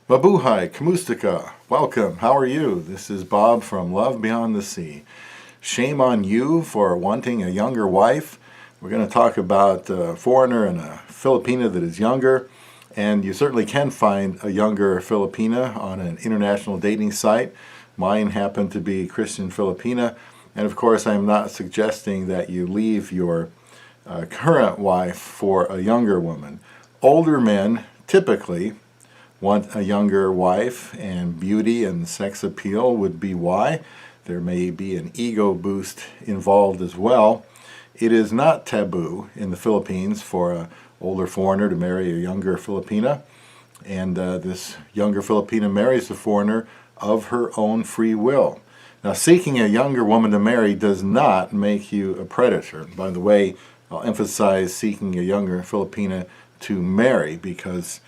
Mabuhay, Kamustika, welcome, how are you? This is Bob from Love Beyond the Sea. Shame on you for wanting a younger wife. We're going to talk about a foreigner and a Filipina that is younger, and you certainly can find a younger Filipina on an international dating site. Mine happened to be Christian Filipina, and of course I'm not suggesting that you leave your current wife for a younger woman. Older men typically want a younger wife, and beauty and sex appeal would be why. There may be an ego boost involved as well. It is not taboo in the Philippines for an older foreigner to marry a younger Filipina, and this younger Filipina marries the foreigner of her own free will. Now, seeking a younger woman to marry does not make you a predator. By the way, I'll emphasize seeking a younger Filipina to marry because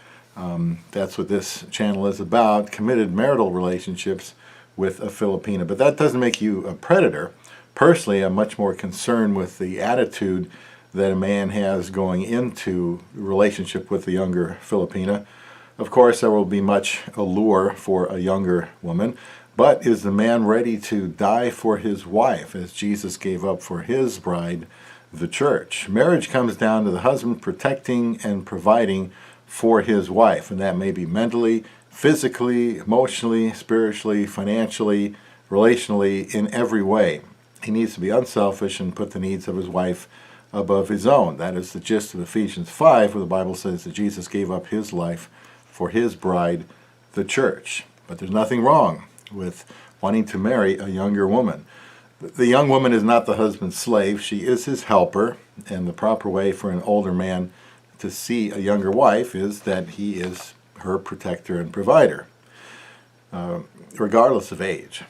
that's what this channel is about, committed marital relationships with a Filipina. But that doesn't make you a predator. Personally, I'm much more concerned with the attitude that a man has going into a relationship with a younger Filipina. Of course, there will be much allure for a younger woman, but is the man ready to die for his wife as Jesus gave up for his bride, the church? Marriage comes down to the husband protecting and providing for his wife, and that may be mentally, physically, emotionally, spiritually, financially, relationally, in every way. He needs to be unselfish and put the needs of his wife above his own. That is the gist of Ephesians 5, where the Bible says that Jesus gave up his life for his bride, the church. But there's nothing wrong with wanting to marry a younger woman. The young woman is not the husband's slave. She is his helper, and the proper way for an older man to see a younger wife is that he is her protector and provider, regardless of age.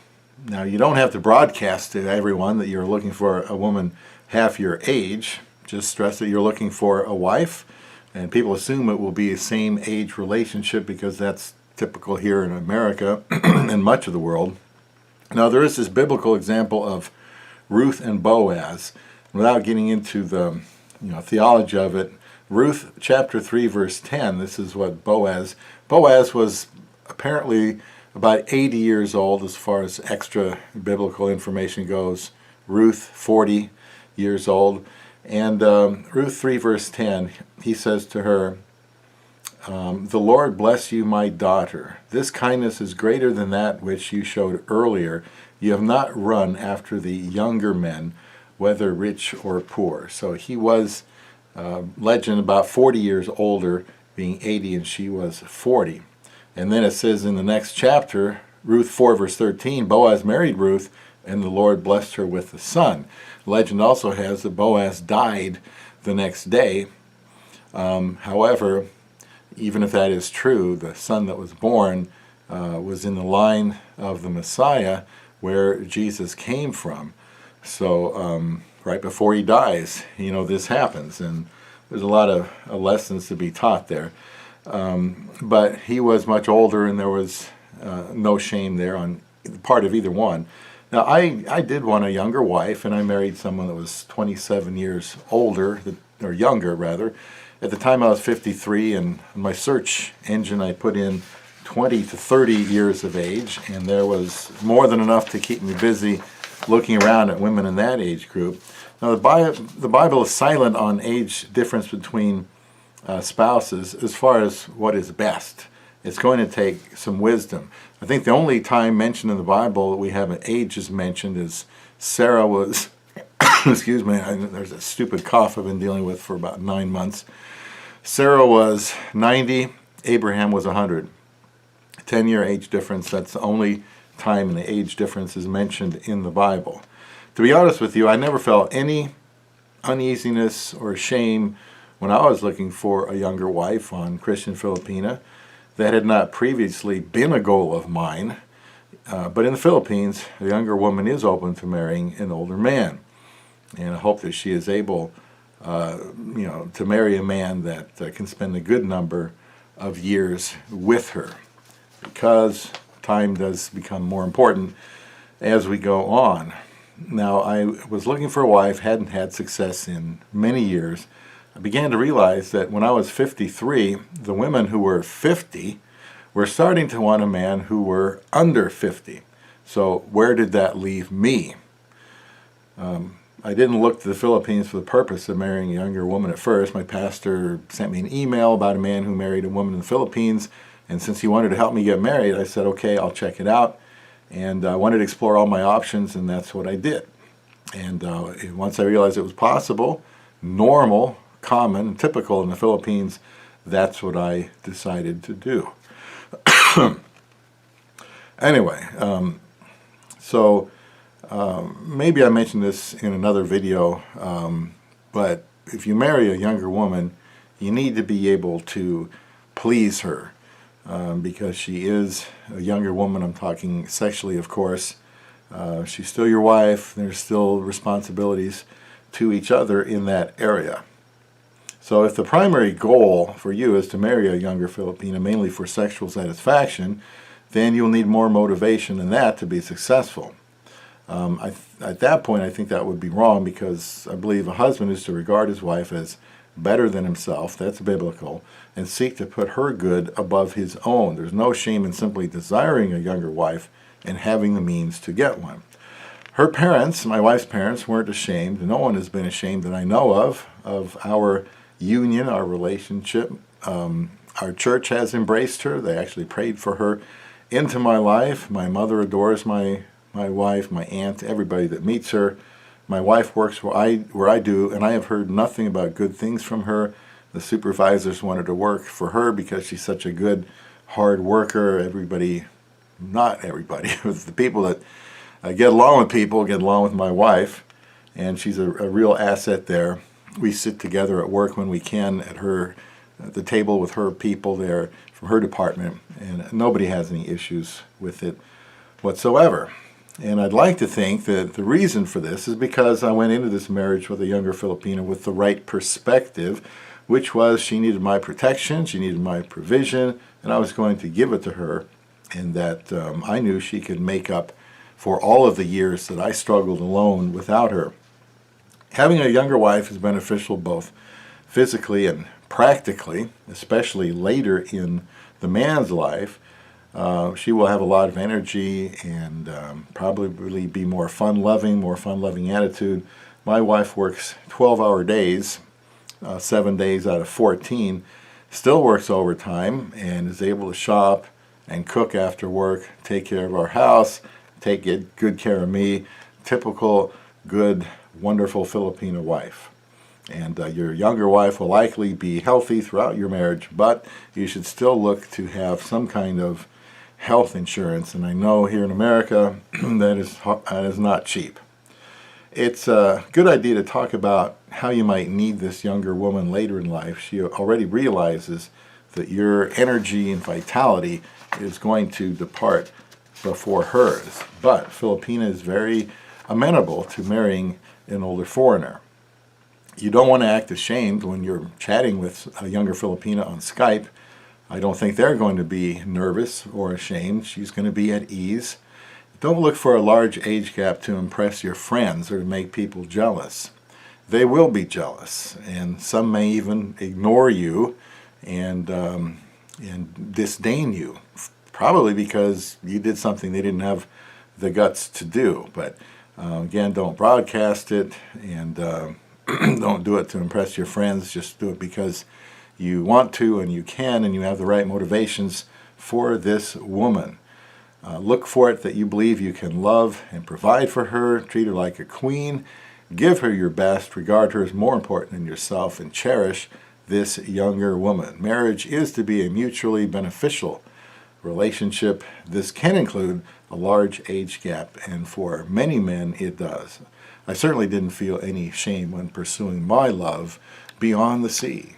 Now, you don't have to broadcast to everyone that you're looking for a woman half your age. Just stress that you're looking for a wife, and people assume it will be a same age relationship because that's typical here in America and much of the world. Now, there is this biblical example of Ruth and Boaz. Without getting into the theology of it, Ruth chapter 3 verse 10, this is what Boaz was apparently about 80 years old as far as extra biblical information goes. Ruth 40 years old. And Ruth 3 verse 10, he says to her, "The Lord bless you, my daughter. This kindness is greater than that which you showed earlier. You have not run after the younger men, whether rich or poor." So he was legend about 40 years older, being 80 and she was 40. And then it says in the next chapter, Ruth 4 verse 13, Boaz married Ruth and the Lord blessed her with a son. Legend also has that Boaz died the next day. However, even if that is true, the son that was born was in the line of the Messiah where Jesus came from. So right before he dies, this happens, and there's a lot of lessons to be taught there. But he was much older, and there was no shame there on the part of either one. Now, I did want a younger wife, and I married someone that was 27 years older, or younger, rather. At the time, I was 53, and in my search engine, I put in 20 to 30 years of age, and there was more than enough to keep me busy looking around at women in that age group. Now, the Bible is silent on age difference between spouses as far as what is best. It's going to take some wisdom. I think the only time mentioned in the Bible that we have an age is mentioned is Sarah was, excuse me, there's a stupid cough I've been dealing with for about 9 months. Sarah was 90, Abraham was 100. 10-year age difference, that's the only time the age difference is mentioned in the Bible. To be honest with you, I never felt any uneasiness or shame when I was looking for a younger wife on Christian Filipina. That had not previously been a goal of mine. But in the Philippines, a younger woman is open to marrying an older man. And I hope that she is able to marry a man that can spend a good number of years with her, because time does become more important as we go on. Now, I was looking for a wife, hadn't had success in many years. I began to realize that when I was 53, the women who were 50 were starting to want a man who were under 50. So where did that leave me? I didn't look to the Philippines for the purpose of marrying a younger woman at first. My pastor sent me an email about a man who married a woman in the Philippines, and since he wanted to help me get married, I said, okay, I'll check it out. And I wanted to explore all my options, and that's what I did. And once I realized it was possible, normal, common, and typical in the Philippines, that's what I decided to do. Anyway, maybe I mentioned this in another video, but if you marry a younger woman, you need to be able to please her because she is a younger woman. I'm talking sexually, of course. She's still your wife. There's still responsibilities to each other in that area. So if the primary goal for you is to marry a younger Filipina mainly for sexual satisfaction, then you'll need more motivation than that to be successful. At that point, I think that would be wrong because I believe a husband is to regard his wife as better than himself, that's biblical, and seek to put her good above his own. There's no shame in simply desiring a younger wife and having the means to get one. Her parents, my wife's parents, weren't ashamed. No one has been ashamed that I know of our union, our relationship. Our church has embraced her. They actually prayed for her into my life. My mother adores my wife, my aunt, everybody that meets her. My wife works where I do, and I have heard nothing about good things from her. The supervisors wanted to work for her because she's such a good, hard worker. Everybody, not everybody, but the people that get along with people get along with my wife, and she's a real asset there. We sit together at work when we can at the table with her people there from her department, and nobody has any issues with it whatsoever. And I'd like to think that the reason for this is because I went into this marriage with a younger Filipina with the right perspective, which was she needed my protection, she needed my provision, and I was going to give it to her, and that I knew she could make up for all of the years that I struggled alone without her. Having a younger wife is beneficial both physically and practically, especially later in the man's life. She will have a lot of energy and probably be more fun-loving attitude. My wife works 12-hour days, 7 days out of 14, still works overtime and is able to shop and cook after work, take care of our house, take good care of me. Typical, good, wonderful Filipino wife. And your younger wife will likely be healthy throughout your marriage, but you should still look to have some kind of health insurance. And I know here in America that is not cheap. It's a good idea to talk about how you might need this younger woman later in life. She already realizes that your energy and vitality is going to depart before hers. But Filipina is very amenable to marrying an older foreigner. You don't want to act ashamed when you're chatting with a younger Filipina on Skype. I don't think they're going to be nervous or ashamed. She's going to be at ease. Don't look for a large age gap to impress your friends or to make people jealous. They will be jealous, and some may even ignore you and disdain you, probably because you did something they didn't have the guts to do. But again, don't broadcast it, and don't do it to impress your friends. Just do it because you want to and you can, and you have the right motivations for this woman. Look for it that you believe you can love and provide for her, treat her like a queen, give her your best, regard her as more important than yourself, and cherish this younger woman. Marriage is to be a mutually beneficial relationship. This can include a large age gap, and for many men it does. I certainly didn't feel any shame when pursuing my love beyond the sea.